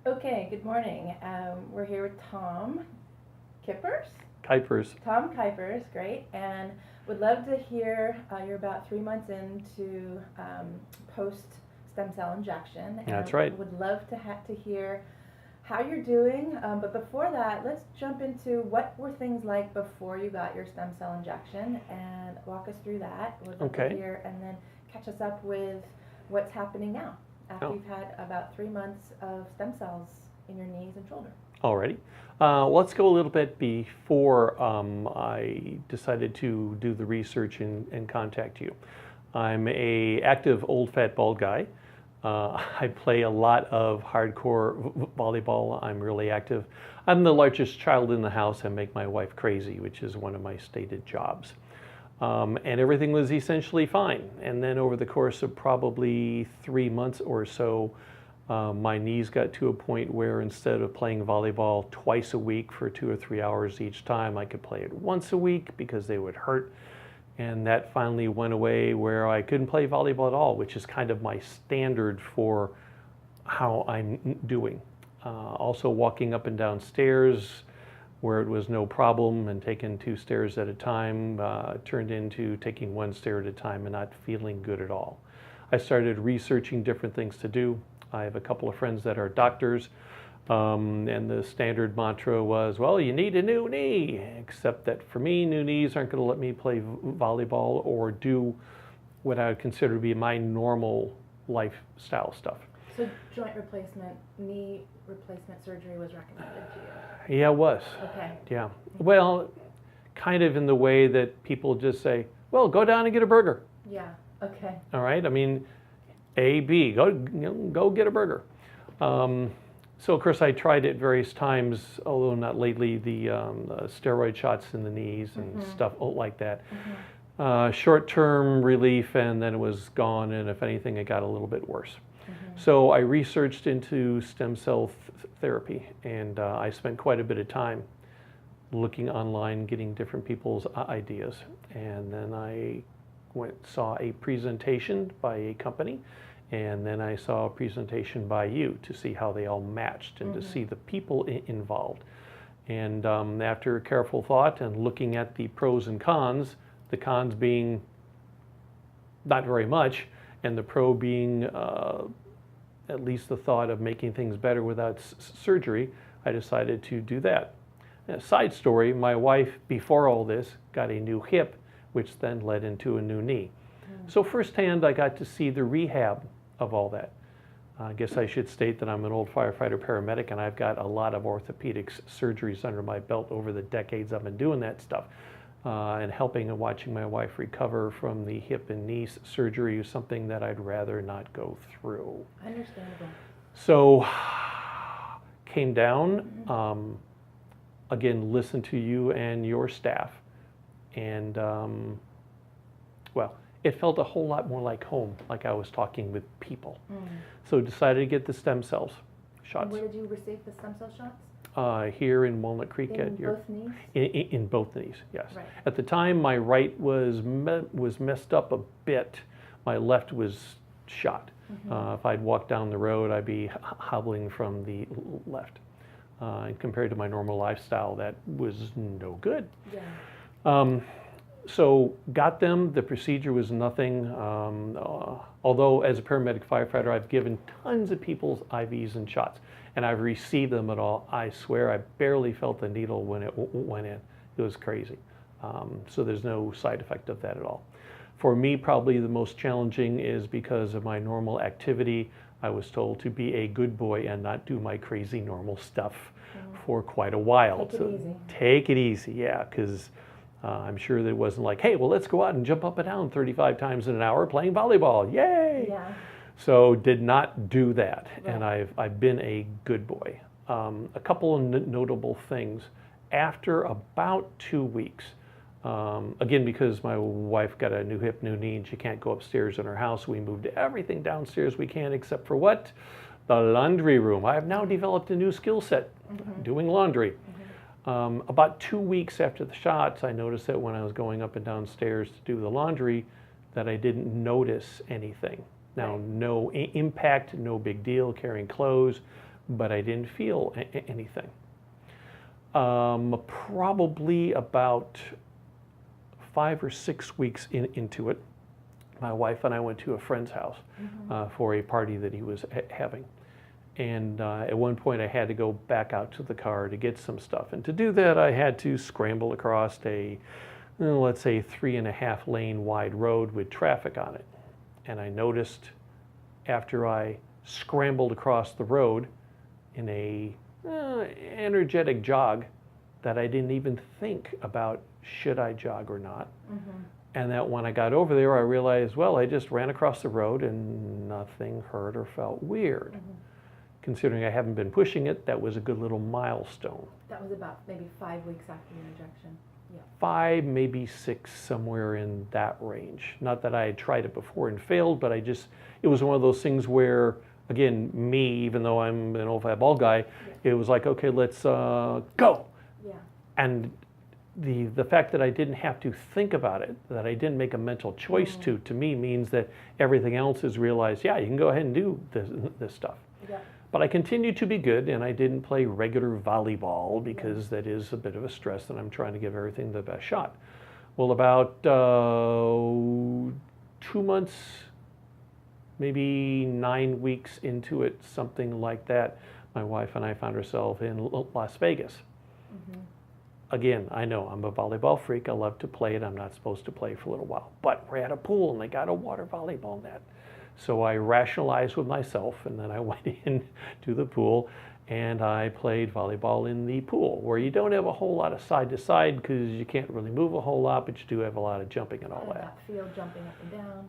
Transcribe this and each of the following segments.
Okay, good morning. We're here with Tom Kipers. Kipers. Tom Kipers, great. And would love to hear, you're about 3 months into post stem cell injection. And That's right. would love to hear how you're doing. But before that, let's jump into what were things like before you got your stem cell injection and walk us through that. Would love to Okay. hear, and then catch us up with what's happening now after Oh, you've had about 3 months of stem cells in your knees and shoulder. alrighty. Let's go a little bit before I decided to do the research and contact you. I'm a active old fat bald guy. I play a lot of hardcore volleyball. I'm really active. I'm the largest child in the house and make my wife crazy, which is one of my stated jobs. And everything was essentially fine. And then over the course of probably 3 months or so, my knees got to a point where instead of playing volleyball twice a week for 2 or 3 hours each time, I could play it once a week because they would hurt. And that finally went away where I couldn't play volleyball at all, which is kind of my standard for how I'm doing. Also, walking up and down stairs where it was no problem and taking 2 stairs at a time turned into taking 1 stair at a time and not feeling good at all. I started researching different things to do. I have a couple of friends that are doctors, and the standard mantra was, well, you need a new knee, except that for me, new knees aren't going to let me play volleyball or do what I would consider to be my normal lifestyle stuff. So joint replacement, knee replacement surgery was recommended to you. Yeah, it was. Okay. Yeah. Well, kind of in the way that people just say, well, go down and get a burger. Yeah. Okay. All right. I mean, A, B, go get a burger. So of course I tried it various times, although not lately, the steroid shots in the knees and stuff like that. Short-term relief, and then it was gone, and if anything, it got a little bit worse. So I researched into stem cell therapy, and I spent quite a bit of time looking online, getting different people's ideas, and then I saw a presentation by a company, and then I saw a presentation by you to see how they all matched and to see the people involved. And after careful thought and looking at the pros and cons, the cons being not very much, and the pro being at least the thought of making things better without surgery, I decided to do that. A side story, my wife, before all this, got a new hip, which then led into a new knee. So firsthand, I got to see the rehab of all that. I guess I should state that I'm an old firefighter paramedic, and I've got a lot of orthopedic surgeries under my belt over the decades I've been doing that stuff. And helping and watching my wife recover from the hip and knee surgery is something that I'd rather not go through. Understandable. So came down, again, listened to you and your staff, and well, it felt a whole lot more like home, like I was talking with people. So decided to get the stem cells shots. And where did you receive the stem cell shots? Here in Walnut Creek In at your both knees? in both knees, yes. Right. At the time, my right was messed up a bit. My left was shot. If I'd walk down the road, I'd be hobbling from the left. And compared to my normal lifestyle, that was no good. Yeah. So got them. The procedure was nothing. Although as a paramedic firefighter, I've given tons of people's IVs and shots, and I've received them at all. I swear I barely felt the needle when it went in. It was crazy. So there's no side effect of that at all. For me, probably the most challenging is because of my normal activity. I was told to be a good boy and not do my crazy normal stuff for quite a while. Take it easy. Take it easy, yeah, because I'm sure that it wasn't like, hey, well, let's go out and jump up and down 35 times in an hour playing volleyball, yay! Yeah. So did not do that, Right. and I've been a good boy. A couple of notable things. After about 2 weeks, again, because my wife got a new hip, new knee, and she can't go upstairs in her house, we moved everything downstairs we can except for what? The laundry room. I have now developed a new skill set, doing laundry. About 2 weeks after the shots, I noticed that when I was going up and down stairs to do the laundry, that I didn't notice anything. Now, Right. no impact, no big deal carrying clothes, but I didn't feel anything. Probably about 5 or 6 weeks into it, my wife and I went to a friend's house for a party that he was having. And at one point I had to go back out to the car to get some stuff. And to do that, I had to scramble across a, let's say, 3.5 lane wide road with traffic on it. And I noticed after I scrambled across the road in a energetic jog that I didn't even think about should I jog or not. And that when I got over there, I realized, well, I just ran across the road and nothing hurt or felt weird. Considering I haven't been pushing it, that was a good little milestone. That was about maybe 5 weeks after your injection. Yeah. 5, maybe 6, somewhere in that range. Not that I had tried it before and failed, but it was one of those things where, again, me, even though I'm an old fat bald guy, it was like, okay, let's go. Yeah. And the fact that I didn't have to think about it, that I didn't make a mental choice to me means that everything else is realized, yeah, you can go ahead and do this stuff. Yeah. But I continued to be good, and I didn't play regular volleyball because that is a bit of a stress, and I'm trying to give everything the best shot. Well, about 2 months, maybe 9 weeks into it, something like that, my wife and I found ourselves in Las Vegas. Again, I know I'm a volleyball freak. I love to play it. I'm not supposed to play for a little while. But we're at a pool, and they got a water volleyball net. So I rationalized with myself, and then I went into the pool, and I played volleyball in the pool, where you don't have a whole lot of side-to-side because you can't really move a whole lot, but you do have a lot of jumping and all that. Field jumping up and down.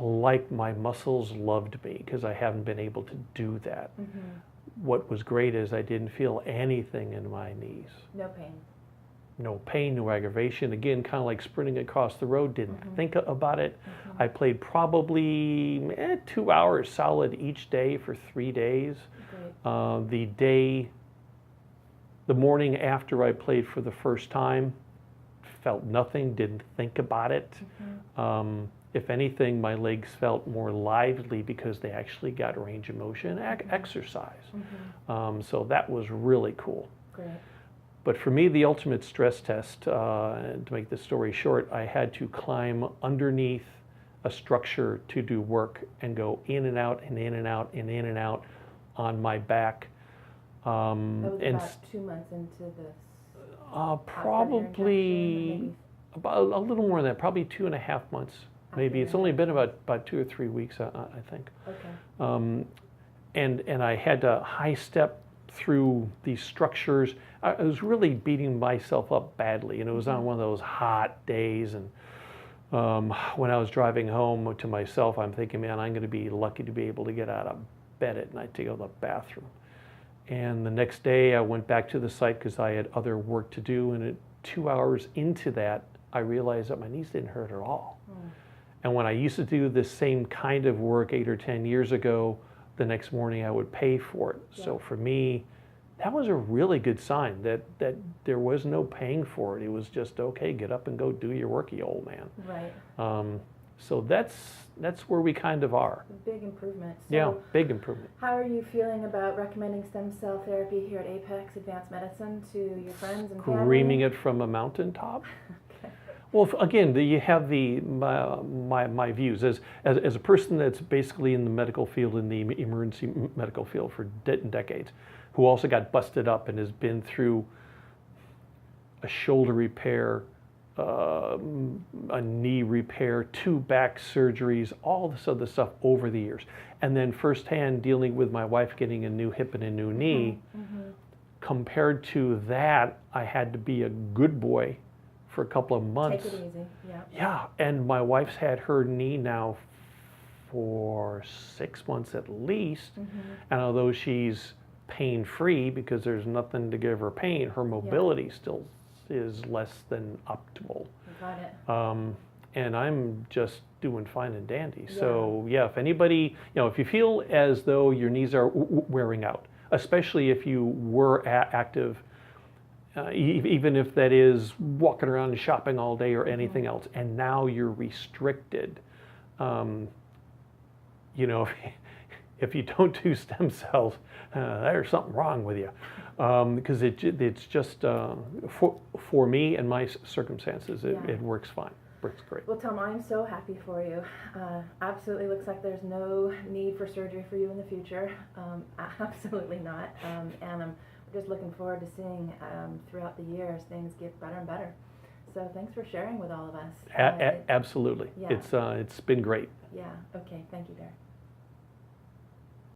Like my muscles loved me because I haven't been able to do that. What was great is I didn't feel anything in my knees. No pain. No pain, no aggravation. Again, kind of like sprinting across the road, didn't think about it. I played probably 2 hours solid each day for 3 days. The morning after I played for the first time, felt nothing, didn't think about it. If anything, my legs felt more lively because they actually got range of motion exercise. So that was really cool. Great. But for me, the ultimate stress test, and to make this story short, I had to climb underneath a structure to do work and go in and out and in and out and in and out on my back. That was about 2 months into this. Probably about a little more than that, probably 2.5 months. Maybe it's only been about 2 or 3 weeks, I think. Okay. And I had to high step through these structures. I was really beating myself up badly, and it was on one of those hot days. And when I was driving home to myself, I'm thinking, man, I'm going to be lucky to be able to get out of bed at night to go to the bathroom. And the next day, I went back to the site because I had other work to do. And 2 hours into that, I realized that my knees didn't hurt at all. And when I used to do the same kind of work 8 or 10 years ago, the next morning I would pay for it. Yeah. So for me, that was a really good sign that there was no paying for it. It was just, okay, get up and go do your work, you old man. Right. So that's where we kind of are. Big improvement. So yeah, big improvement. How are you feeling about recommending stem cell therapy here at Apex Advanced Medicine to your friends and family? Screaming it from a mountaintop? Okay. Well, again, you have my views as a person that's basically in the medical field, in the emergency medical field for decades, who also got busted up and has been through a shoulder repair, a knee repair, 2 back surgeries, all this other stuff over the years, and then firsthand dealing with my wife getting a new hip and a new knee. Compared to that, I had to be a good boy for a couple of months. Take it easy, yeah. Yeah, and my wife's had her knee now for 6 months at least, and although she's pain-free because there's nothing to give her pain, her mobility still is less than optimal. Got it. And I'm just doing fine and dandy. Yeah. So yeah, if anybody, if you feel as though your knees are wearing out, especially if you were active, even if that is walking around and shopping all day or anything else, and now you're restricted, if you don't do stem cells, there's something wrong with you, because it's just for me and my circumstances, it works fine. Works great. Well, Tom, I'm so happy for you. Absolutely looks like there's no need for surgery for you in the future. Absolutely not. And I'm just looking forward to seeing throughout the year as things get better and better. So thanks for sharing with all of us. Absolutely. Yeah. It's been great. Yeah. Okay. Thank you, Derek.